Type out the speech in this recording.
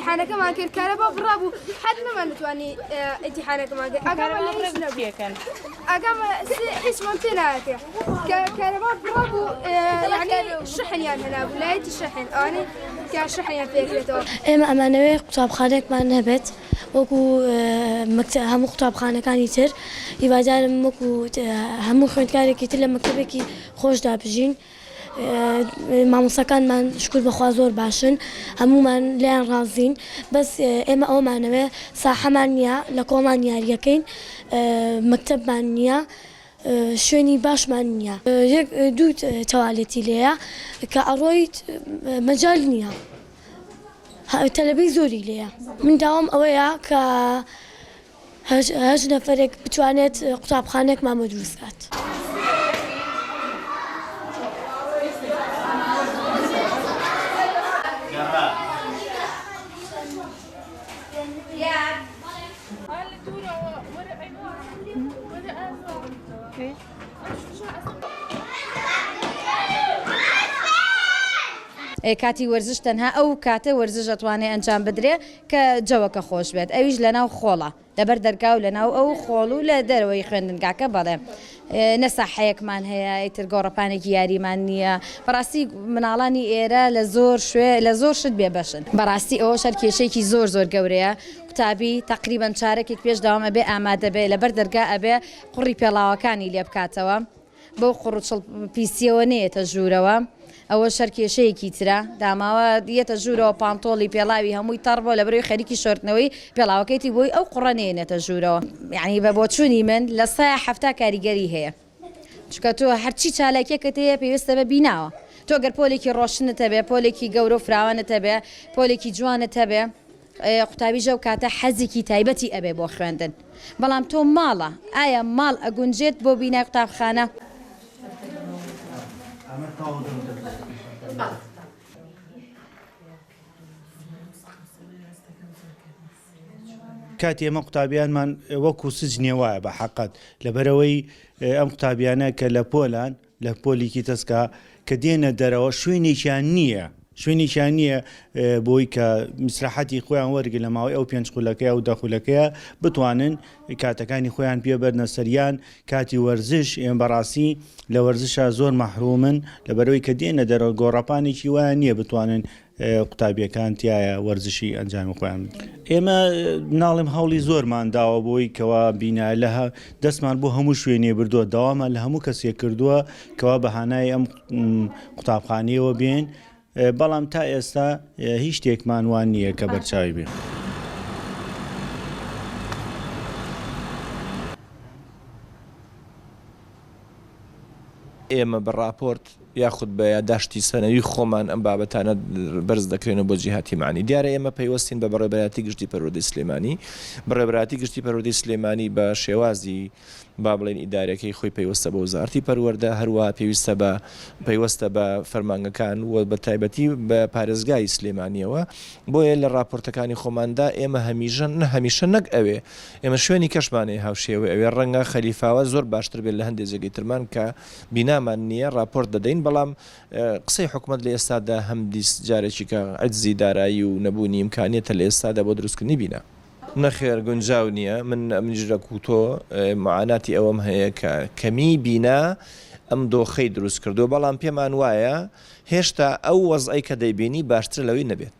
امتحانك ما كان كهرباء برابو حد ما نتواني امتحانك ما كان أقام ليش نبي أقام حس ممتنعك كهرباء برابو يعني شحن يعني هنا ولاية الشحن أنا كشحن يعني فكرته إما أمانة قطاب خانك ما نهبت وكو مكتب هم قطاب خانة كان يتر يبادر مكو هم خوين كاري كتير لما مكتبك خوش دابجين مامۆستاکان من شکر بەخوا زۆر باشن هەمومان لیان ڕازین بەس ئێمە ئەومانەوێ ساحەمان نییە لە کۆڵمان یاریەکەین مەکتەبمان نییە شوێنی باشمان نییە یەک دوو تەواڵێتی لێیە کە ئەڕۆیت مەجال نییە تەلەبەی زۆری لێیە من داوام ئەوەیە کە هەژ نەفەرێک بتوانێت قوتابخانەیەک مامۆ دروستکات. کاتی وەرزش تەنها ئەو کاتە وەرزش ئەتوانێت ئەنجام بدرێ کە جەوەکە خۆش بێت ئەویش لەناو خۆڵە لەبەر دەرگا و لەناو ئەو خۆڵ و لە دەرەوەی خوێندنگاکە بەڵێ نەساحەیەکمان هەیە ئیتر گۆڕەپانێکی یاریمان نییە بەڕاستی مناڵانی ئێرە لە زۆر شت بێبەشن بەڕاستی ئەوە شەر کێشەیەکی زۆر گەورەیە قوتابی تقریبان چارەکێک پێش داوام ئەبێ ئامادە بێ لەبەر دەرگا ئەبێ قوڕی پێڵاوەکانی لێ بکاتەوە بەو قوڕچڵ پیسیەوە نێتە ژوورەوە ئەوە شەر کێشەیەکی ترە داماوە دیێتە ژوورەوە پانتۆڵی پێڵاوی هەمووی تەڕبۆ لە بەروی خەریکی شۆردنەوەی پێڵاوەکەیتی بۆی ئەو قوڕە نێنێتە ژوورەوە یعنی بە بۆچوونی من لە 170 کاریگەری هەیە چکە تۆ هەرچی چالاکیەکەت هەیە پێویستە بە بیناوە تۆ گەر پۆلێکی ڕۆشنتە بێ پۆلێکی گەورە و فراوانتە بێ پۆلێکی جوانتە بێ قوتابی ژەو کاتە حەزێکی تایبەتی ئەبێ بۆ خوێندن بەڵام تۆ ماڵە ئایا ماڵ ئەگونجێت بۆ بینای قوتابخانە کاتی ئێمە قوتابیانمان وەکو سجنێ وایە بە حەقەت لەبەرەوەی ئەم قوتابیانە کە لە پۆلان لە پۆلیکی تەسکا کە دێنە دەرەوە شوێنێکیان نییە بۆی کە میسرەحەتی خۆیان وەرگن لە ماوەی ئەو پێنج قولەکەیە و دەخولەکەیە بتوانن کاتەکانی خۆیان پێبەرنە سەریان کاتی وەرزش ئێمە بەڕاستی لە وەرزشە زۆر مەحرومن لەبەرەوەی کە دێنە دەرەوە گۆڕەپانێکی وایە نییە بتوانن قوتابیەکان تایە وەرزشی ئەنجامی خۆیان ئێمە ناڵێم هەوڵی زۆرمان داوە بۆی کەوا بینای لە دەستمان بۆ هەموو شوێنێ بردووە داوامان لە هەموو کەسێک کردووە کەوا بەهانای ئەم قوتابخانەیەوە بێن بەڵام تا ئێستا هیچ شتێکمان وان نییە کە بەرچاوی بێ. ئێمە بە راپۆرت یاخود بە یادداشتی سەنەوی خۆمان ئەم بابەتانە بەرز دەکرێنەوە بۆ جیهاتی معنی دیارە ئێمە پەیوەستین بە بەڕێبەراتی گشتی پەروەردەی سلێمانی بەڕێبەراتی گشتی پەروەردەی سلێمانی بە شێوازی با بڵێن ئیدارەکەی خۆی پێوەستە بە وزارەتی پەروەردە هەروە پێویستە بە فەرمانگەکان و بە تایبەتی بە پارێزگای سلێمانیەوە بۆیە لە راپۆرتەکانی خۆماندا ئێمە هەمیشە نەک ئەوێ ئێمە شوێنی کەشمانەی هاوشێوە ئەوێ ڕەنگە خەلیفاوە زۆر باشتر بێت لە هەندێک جێگەی ترمان کە بینامان نییە راپۆرت دەدەین بەڵام قسەی حکوومەت لە ئێستادا هەم دیست جارێکی کە عجزی دارایی و نەبوونی ئیمکانیەتە لە ئێستادا بۆ دروستکردنی بینە نەخێر گونجاو نییە من ئەمجرە کوتۆ معاناتی ئەوەم هەیە کە کەمی بینا ئەم دۆخەی دروست کردو بەڵام پێمان وایە هێشتا ئەو وەزعی کە دەیبینی باشتر لەوەی نەبێت.